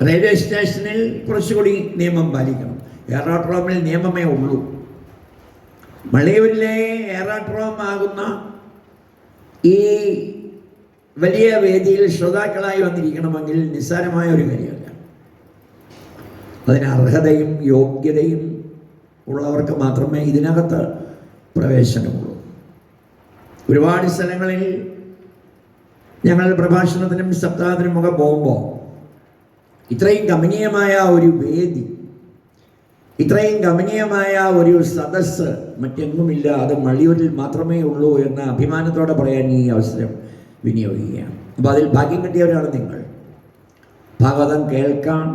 Railway സ്റ്റേഷനിൽ കുറച്ചുകൂടി നിയമം പാലിക്കണം. എയറോഡ്രോമിൽ നിയമമേ ഉള്ളൂ. മലയൂരിലെ എയറോഡ്രോം ആകുന്ന ഈ വലിയ വേദിയിൽ ശ്രോതാക്കളായി വന്നിരിക്കണമെങ്കിൽ നിസ്സാരമായ ഒരു കാര്യമല്ല. അതിന് അർഹതയും യോഗ്യതയും ഉള്ളവർക്ക് മാത്രമേ ഇതിനകത്ത് പ്രവേശനമുള്ളൂ. ഒരുപാട് സ്ഥലങ്ങളിൽ ഞങ്ങൾ പ്രഭാഷണത്തിനും സപ്താഹത്തിനും ഒക്കെ പോകുമ്പോൾ ഇത്രയും ഗമനീയമായ ഒരു വേദി, ഇത്രയും ഗമനീയമായ ഒരു സദസ്സ് മറ്റെങ്ങുമില്ല, അത് മള്ളിയൂരിൽ മാത്രമേ ഉള്ളൂ എന്ന അഭിമാനത്തോടെ പറയാൻ ഈ അവസരം വിനിയോഗിക്കുകയാണ്. അപ്പോൾ അതിൽ ഭാഗ്യം കിട്ടിയവരാണ് നിങ്ങൾ. ഭാഗവതം കേൾക്കാം,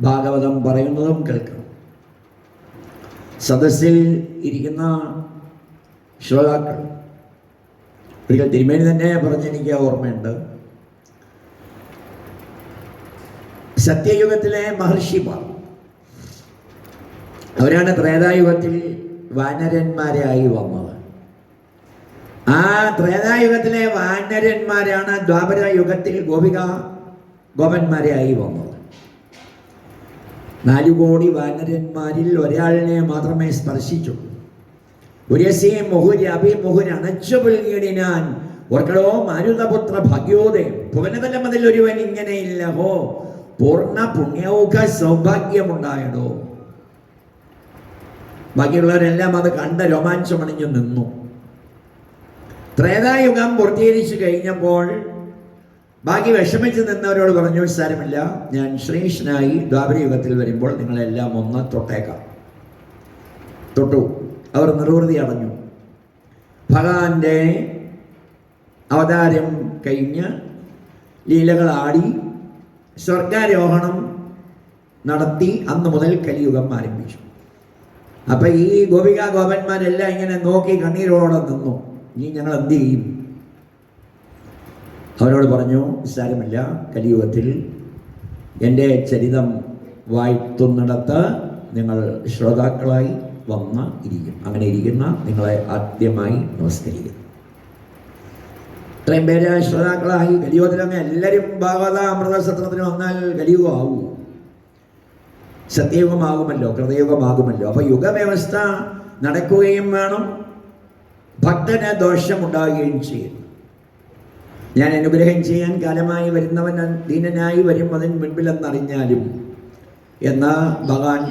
ഭാഗവതം പറയുന്നതും കേൾക്കാം. സദസ്സിൽ ഇരിക്കുന്ന ശ്രോതാക്കൾ ഒരിക്കൽ തിരുമേനി തന്നെ പറഞ്ഞെനിക്ക് ഓർമ്മയുണ്ട്. സത്യയുഗത്തിലെ മഹർഷിമാർ അവരാണ് ത്രേതായുഗത്തിൽ വാനരന്മാരായി വന്നത്. ആ ത്രേതായുഗത്തിലെ വാനരന്മാരാണ് ദ്വാപര യുഗത്തിൽ ഗോപന്മാരായി വന്നത്. 4 കോടി വാനരന്മാരിൽ ഒരാളിനെ മാത്രമേ സ്പർശിച്ചു. അണച്ചുപുൽകിടിനാൻ ഓർക്കടോ മാരുതപുത്ര ഭാഗ്യോദേ ഭുവനതലം അതിൽ ഒരുവൻ ഇങ്ങനെയില്ല ഹോ പൂർണ്ണ പുണ്യൗക സൗഭാഗ്യമുണ്ടായടോ. ബാക്കിയുള്ളവരെല്ലാം അത് കണ്ട് രോമാഞ്ചമണിഞ്ഞു നിന്നു. ത്രേതായുഗം പൂർത്തീകരിച്ചു കഴിഞ്ഞപ്പോൾ ബാക്കി വിഷമിച്ച് നിന്നവരോട് പറഞ്ഞു, സാരമില്ല, ഞാൻ ശ്രീകൃഷ്ണനായി ദ്വാപരയുഗത്തിൽ വരുമ്പോൾ നിങ്ങളെല്ലാം ഒന്ന് തൊട്ടേക്കാം. തൊട്ടു. അവർ നിർവൃതി അടഞ്ഞു. ഭഗവാന്റെ അവതാരം കഴിഞ്ഞ് ലീലകളാടി സ്വർഗാരോഹണം നടത്തി അന്ന് മുതൽ കലിയുഗം ആരംഭിച്ചു. അപ്പം ഈ ഗോപന്മാരെല്ലാം ഇങ്ങനെ നോക്കി കണ്ണീരോടെ നിന്നു. ഇനി ഞങ്ങൾ എന്ത് ചെയ്യും? അവരോട് പറഞ്ഞു, സാരമില്ല, കലിയുഗത്തിൽ എൻ്റെ ചരിതം വായിത്തുന്നിടത്ത് നിങ്ങൾ ശ്രോതാക്കളായി വന്ന് ഇരിക്കും. അങ്ങനെ ഇരിക്കുന്ന നിങ്ങളെ ആദ്യമായി നമസ്കരിക്കും. ഇത്രയും പേര് ശ്രോതാക്കളായി. കലിയുഗത്തിലങ്ങ് എല്ലാവരും ഭാഗവത അമൃതസത്രത്തിന് വന്നാൽ കലിയുഗമാവൂ. സത്യയുഗമാകുമല്ലോ, കൃതയുഗമാകുമല്ലോ. അപ്പോൾ യുഗവ്യവസ്ഥ നടക്കുകയും വേണം, ഭക്തന് ദോഷമുണ്ടാകുകയും ചെയ്യും. ഞാൻ അനുഗ്രഹം ചെയ്യാൻ കാലമായി വരുന്നവൻ ദീനനായി വരും അതിന് മുൻപിലെന്നറിഞ്ഞാലും എന്ന ഭഗവാൻ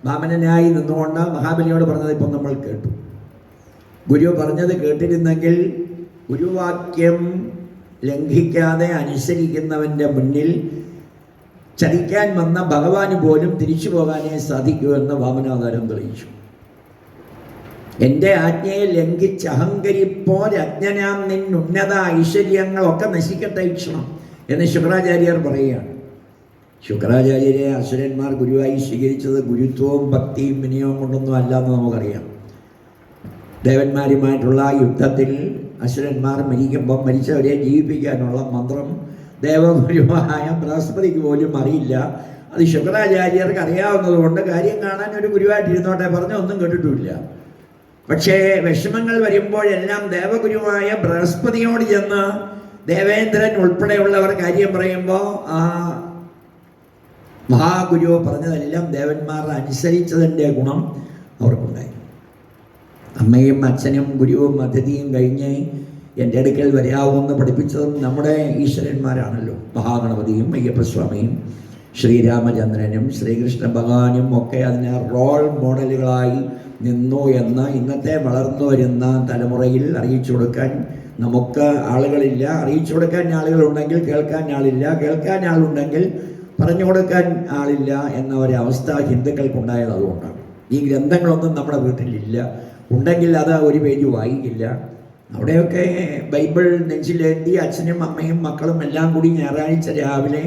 വാമനനായി നിന്നുകൊണ്ട് മഹാബലിയോട് പറഞ്ഞത് ഇപ്പം നമ്മൾ കേട്ടു. ഗുരു പറഞ്ഞത് കേട്ടിരുന്നെങ്കിൽ ഗുരുവാക്യം ലംഘിക്കാതെ അനുസരിക്കുന്നവൻ്റെ മുന്നിൽ ചതിക്കാൻ വന്ന ഭഗവാന് പോലും തിരിച്ചു പോകാനേ സാധിക്കുമെന്ന് വാമനാവതാരം തെളിയിച്ചു. എൻ്റെ ആജ്ഞയെ ലംഘിച്ച് അഹങ്കരിപ്പോൾ അജ്ഞനാം നിന്നുന്നത ഐശ്വര്യങ്ങളൊക്കെ നശിക്കട്ടെ ഇക്ഷണം എന്ന് ശുക്രാചാര്യർ പറയുകയാണ്. ശുക്രാചാര്യരെ അസുരന്മാർ ഗുരുവായി സ്വീകരിച്ചത് ഗുരുത്വവും ഭക്തിയും വിനയവും കൊണ്ടൊന്നും അല്ലെന്ന് നമുക്കറിയാം. ദേവന്മാരുമായിട്ടുള്ള യുദ്ധത്തിൽ അസുരന്മാർ മരിക്കുമ്പം മരിച്ചവരെ ജീവിപ്പിക്കാനുള്ള മന്ത്രം ദേവഗുരുവായ ബൃഹസ്പതിക്ക് പോലും അറിയില്ല. അത് ശുക്രാചാര്യർക്ക് അറിയാവുന്നത് കൊണ്ട് കാര്യം കാണാൻ ഒരു ഗുരുവായിട്ടിരുന്നോട്ടെ പറഞ്ഞൊന്നും കേട്ടിട്ടുമില്ല. പക്ഷേ വിഷമങ്ങൾ വരുമ്പോഴെല്ലാം ദേവഗുരുവായ ബൃഹസ്പതിയോട് ചെന്ന് ദേവേന്ദ്രൻ ഉൾപ്പെടെയുള്ളവർ കാര്യം പറയുമ്പോൾ ആ മഹാഗുരു പറഞ്ഞതെല്ലാം ദേവന്മാർ അനുസരിച്ചതിൻ്റെ ഗുണം അവർക്കുണ്ടായി. അമ്മയും അച്ഛനും ഗുരുവും അതിഥിയും കഴിഞ്ഞ് എൻ്റെ അടുക്കൽ വരാവുമെന്ന് പഠിപ്പിച്ചതും നമ്മുടെ ഈശ്വരന്മാരാണല്ലോ. മഹാഗണപതിയും അയ്യപ്പസ്വാമിയും ശ്രീരാമചന്ദ്രനും ശ്രീകൃഷ്ണ ഭഗവാനും ഒക്കെ അതിന് റോൾ മോഡലുകളായി നിന്നു എന്ന് ഇന്നത്തെ വളർന്നു വരുന്ന തലമുറയിൽ അറിയിച്ചു കൊടുക്കാൻ നമുക്ക് ആളുകളില്ല. അറിയിച്ചു കൊടുക്കാൻ ആളുകളുണ്ടെങ്കിൽ കേൾക്കാൻ ആളില്ല, കേൾക്കാൻ ആളുണ്ടെങ്കിൽ പറഞ്ഞു കൊടുക്കാൻ ആളില്ല എന്ന ഒരവസ്ഥ ഹിന്ദുക്കൾക്കുണ്ടായത് അതുകൊണ്ടാണ്. ഈ ഗ്രന്ഥങ്ങളൊന്നും നമ്മുടെ വീട്ടിലില്ല. ഉണ്ടെങ്കിൽ അത് ഒരു പേജ് വായിക്കില്ല. അവിടെയൊക്കെ ബൈബിൾ നെഞ്ചിലേന്തി അച്ഛനും അമ്മയും മക്കളും എല്ലാം കൂടി ഞായറാഴ്ച രാവിലെ